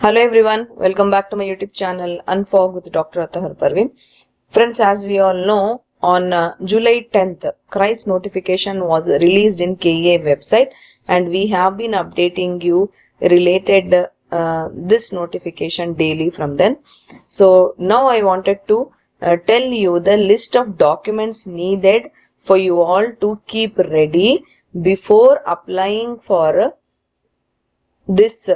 Hello everyone, welcome back to my YouTube channel Unfog with Dr. Atahar Parveen. Friends, as we all know, on July 10th, CRIS notification was released in KEA website and we have been updating you related this notification daily from then. So now I wanted to tell you the list of documents needed for you all to keep ready before applying for this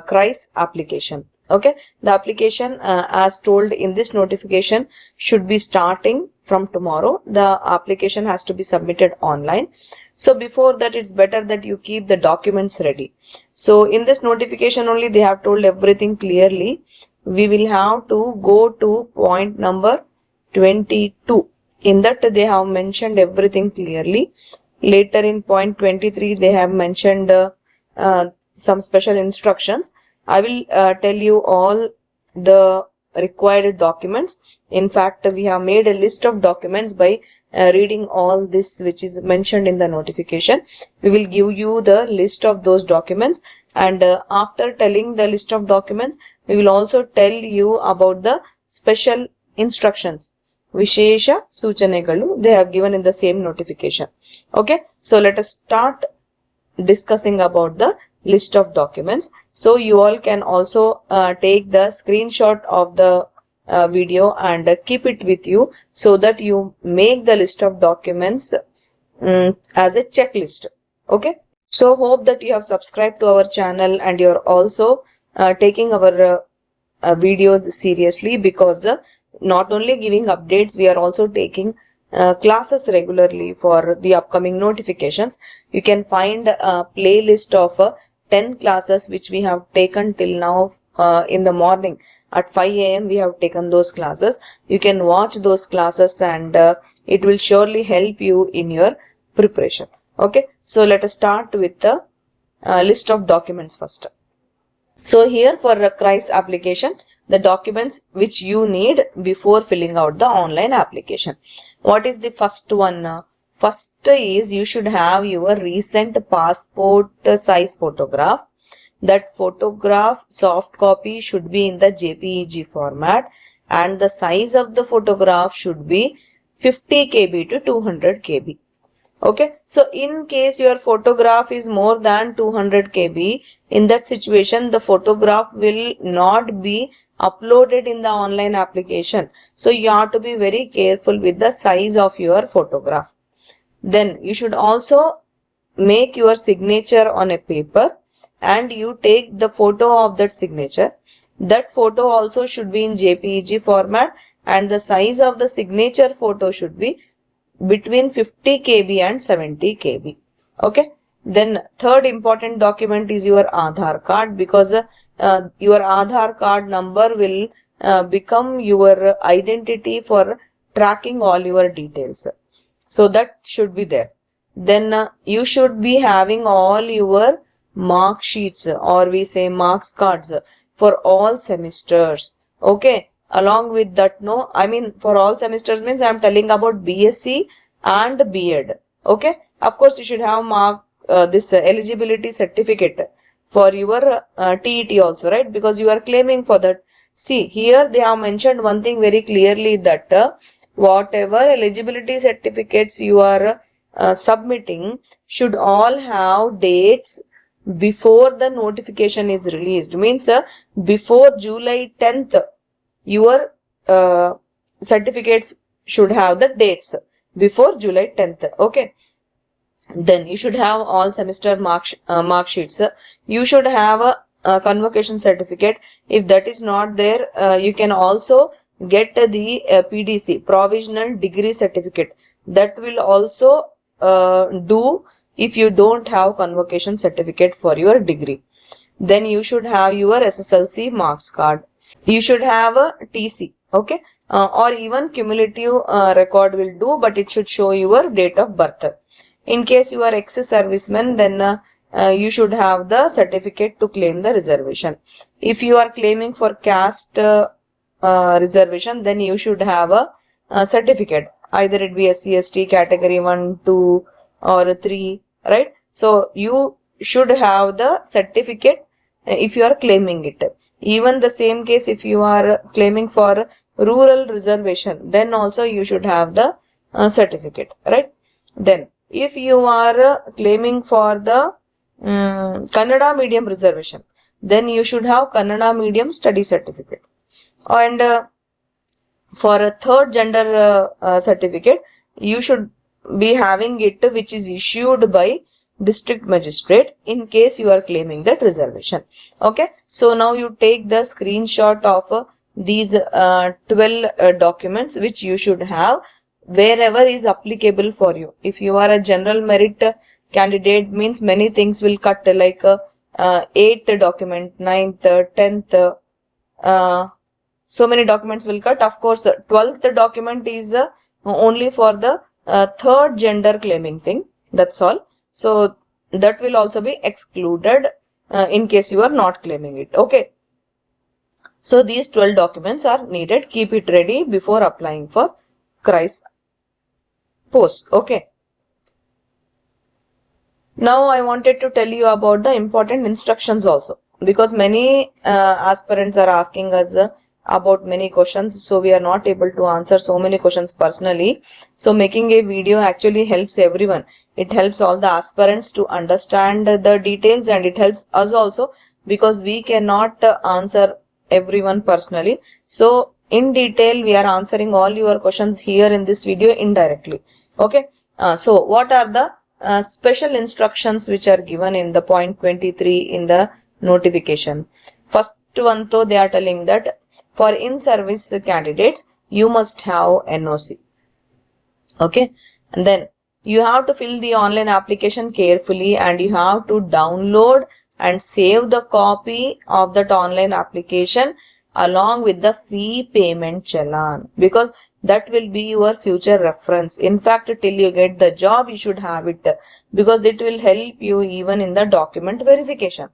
CRIS application. Okay, the application as told in this notification should be starting from tomorrow. The application has to be submitted online. So before that, it's better that you keep the documents ready. So in this notification only they have told everything clearly. We will have to go to point number 22. In that they have mentioned everything clearly. Later in point 23 they have mentioned some special instructions. I will tell you all the required documents. In fact, we have made a list of documents by reading all this which is mentioned in the notification. We will give you the list of those documents, and after telling the list of documents, we will also tell you about the special instructions. Vishesha Suchanegalu they have given in the same notification. Okay, so let us start discussing about the list of documents. So you all can also take the screenshot of the video and keep it with you so that you make the list of documents as a checklist. Okay, so hope that you have subscribed to our channel and you're also taking our videos seriously, because not only giving updates, we are also taking classes regularly for the upcoming notifications. You can find a playlist of 10 classes which we have taken till now in the morning at 5 a.m. we have taken those classes. You can watch those classes and it will surely help you in your preparation. Okay, so let us start with the list of documents first. So here for a CRIS application, the documents which you need before filling out the online application. What is the first one? First is you should have your recent passport size photograph. That photograph soft copy should be in the JPEG format and the size of the photograph should be 50 KB to 200 KB. Okay, so in case your photograph is more than 200 KB, in that situation the photograph will not be uploaded in the online application. So you have to be very careful with the size of your photograph. Then you should also make your signature on a paper and you take the photo of that signature. That photo also should be in JPEG format and the size of the signature photo should be between 50 KB and 70 KB. Okay. Then third important document is your Aadhaar card, because your Aadhaar card number will become your identity for tracking all your details. So that should be there. Then you should be having all your mark sheets, or we say marks cards, for all semesters. Okay. Along with that, no, I mean for all semesters means I am telling about BSc and B.Ed. Okay. Of course, you should have mark this eligibility certificate for your TET also, right? Because you are claiming for that. See, here they have mentioned one thing very clearly, that whatever eligibility certificates you are submitting should all have dates before the notification is released. Means before July 10th, your certificates should have the dates before July 10th. Okay. Then you should have all semester mark sheets. You should have a convocation certificate. If that is not there, you can also get the PDC, provisional degree certificate. That will also do if you don't have convocation certificate for your degree. Then you should have your SSLC marks card. You should have a TC. Okay. Or even cumulative record will do, but it should show your date of birth. In case you are ex-serviceman, then you should have the certificate to claim the reservation. If you are claiming for caste reservation, then you should have a certificate. Either it be SC/ST category 1, 2 or 3, right? So you should have the certificate if you are claiming it. Even the same case, if you are claiming for rural reservation, then also you should have the certificate, right? Then if you are claiming for the Kannada medium reservation, then you should have Kannada medium study certificate. And for a third gender certificate, you should be having it which is issued by district magistrate in case you are claiming that reservation. Okay, so now you take the screenshot of these 12 documents which you should have wherever is applicable for you. If you are a general merit candidate, means many things will cut, like 8th document, 9th, 10th, so many documents will cut. Of course, 12th document is only for the third gender claiming thing. That's all. So that will also be excluded in case you are not claiming it. Okay. So these 12 documents are needed. Keep it ready before applying for CRISE post. Okay. Now I wanted to tell you about the important instructions also, because many aspirants are asking us about many questions, so we are not able to answer so many questions personally. So making a video actually helps everyone. It helps all the aspirants to understand the details, and it helps us also because we cannot answer everyone personally. So in detail we are answering all your questions here in this video indirectly. Okay, so what are the special instructions which are given in the point 23 in the notification? First one, though, they are telling that for in-service candidates, you must have NOC. Okay, and then you have to fill the online application carefully, and you have to download and save the copy of that online application along with the fee payment challan, because that will be your future reference. In fact, till you get the job, you should have it, because it will help you even in the document verification.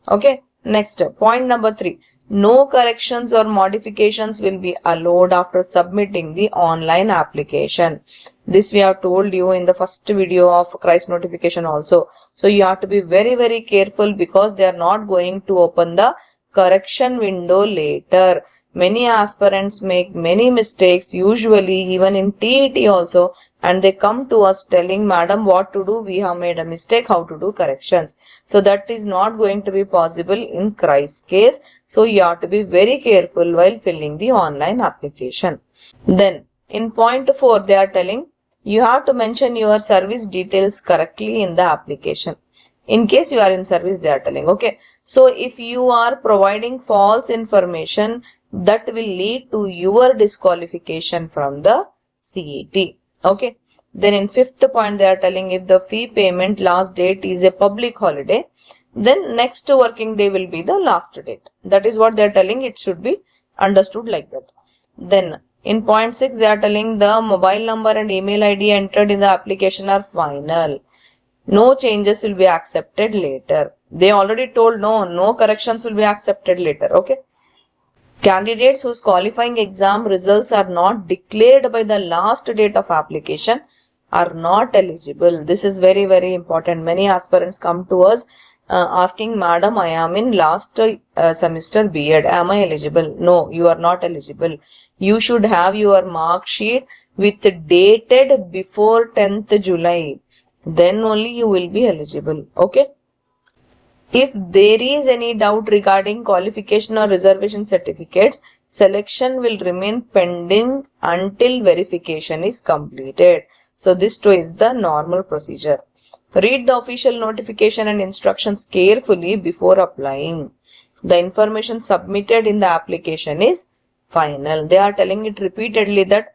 Okay, next, point number 3. No corrections or modifications will be allowed after submitting the online application. This we have told you in the first video of CRISE notification also. So you have to be very careful, because they are not going to open the correction window later. Many aspirants make many mistakes, usually even in TET also, and they come to us telling, madam, what to do? We have made a mistake, how to do corrections. So that is not going to be possible in CRISE case. So you have to be very careful while filling the online application. Then in point 4, they are telling you have to mention your service details correctly in the application. In case you are in service, they are telling. Okay, so if you are providing false information, that will lead to your disqualification from the CET. Okay, then in 5th point, they are telling if the fee payment last date is a public holiday, then next working day will be the last date. That is what they are telling. It should be understood like that. Then in point 6, they are telling the mobile number and email ID entered in the application are final. No changes will be accepted later. They already told no corrections will be accepted later. Okay. Candidates whose qualifying exam results are not declared by the last date of application are not eligible. This is very important. Many aspirants come to us asking, madam, I am in last semester B.Ed. Am I eligible? No, you are not eligible. You should have your mark sheet with dated before 10th July. Then only you will be eligible. Okay. If there is any doubt regarding qualification or reservation certificates, selection will remain pending until verification is completed. So this too is the normal procedure. Read the official notification and instructions carefully before applying. The information submitted in the application is final. They are telling it repeatedly that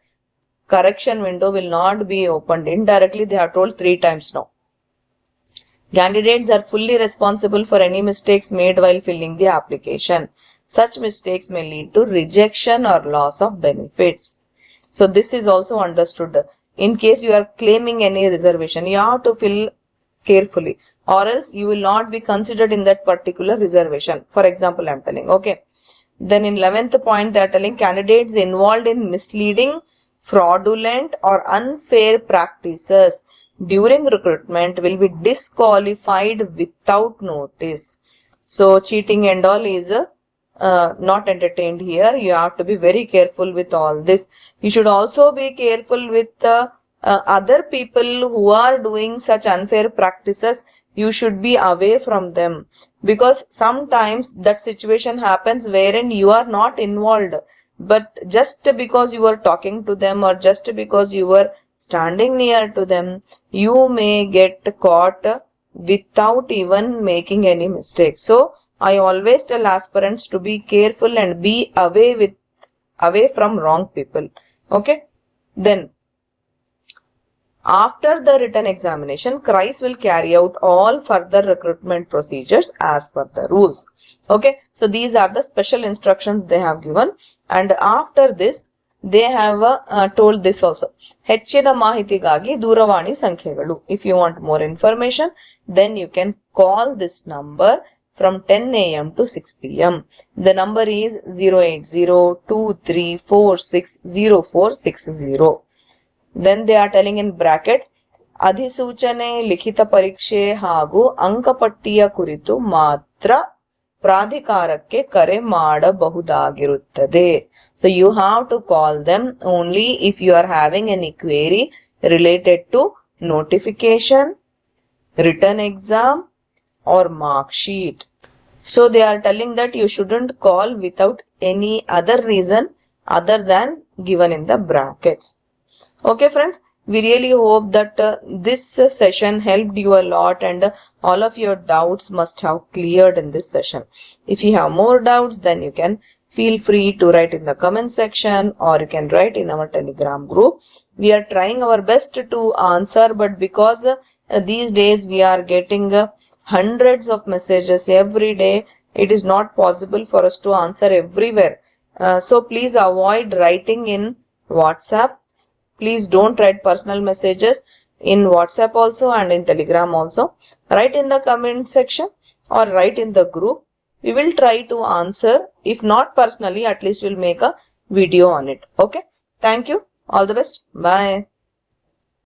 correction window will not be opened. Indirectly, they are told 3 times now. Candidates are fully responsible for any mistakes made while filling the application. Such mistakes may lead to rejection or loss of benefits. So this is also understood. In case you are claiming any reservation, you have to fill carefully, or else you will not be considered in that particular reservation. For example, I am telling. Okay. Then in 11th point, they are telling candidates involved in misleading, fraudulent or unfair practices during recruitment will be disqualified without notice. So cheating and all is not entertained here. You have to be very careful with all this. You should also be careful with other people who are doing such unfair practices. You should be away from them, because sometimes that situation happens wherein you are not involved, but just because you were talking to them or just because you were standing near to them, you may get caught without even making any mistake. So I always tell aspirants to be careful and be away from wrong people. Okay. Then after the written examination, CRISE will carry out all further recruitment procedures as per the rules. Okay, so these are the special instructions they have given, and after this they have told this also. ಹೆಚ್ಚಿನ ಮಾಹಿತಿಗಾಗಿ ದೂರವಾಣಿ ಸಂಖ್ಯೆಗಳು. If you want more information, then you can call this number from 10 a.m. to 6 p.m. The number is 08023460460. Then they are telling in bracket, ಅಧಿಸೂಚನೆ ಲಿಖಿತ ಪರೀಕ್ಷೆ ಹಾಗೂ ಅಂಕಪಟ್ಟಿಯ ಕುರಿತು ಮಾತ್ರ ಪ್ರಾಧಿಕಾರಕ್ಕೆ ಕರೆ ಮಾಡಬಹುದಾಗಿರುತ್ತದೆ. So you have to call them only if you are having any query related to notification, written exam or mark sheet. So they are telling that you shouldn't call without any other reason other than given in the brackets. Okay friends, we really hope that this session helped you a lot, and all of your doubts must have cleared in this session. If you have more doubts, then you can feel free to write in the comment section, or you can write in our Telegram group. We are trying our best to answer, but because these days we are getting hundreds of messages every day, it is not possible for us to answer everywhere. So please avoid writing in WhatsApp. Please don't write personal messages in WhatsApp also and in Telegram also. Write in the comment section or write in the group. We will try to answer. If not personally, at least we'll make a video on it. Okay. Thank you. All the best. Bye.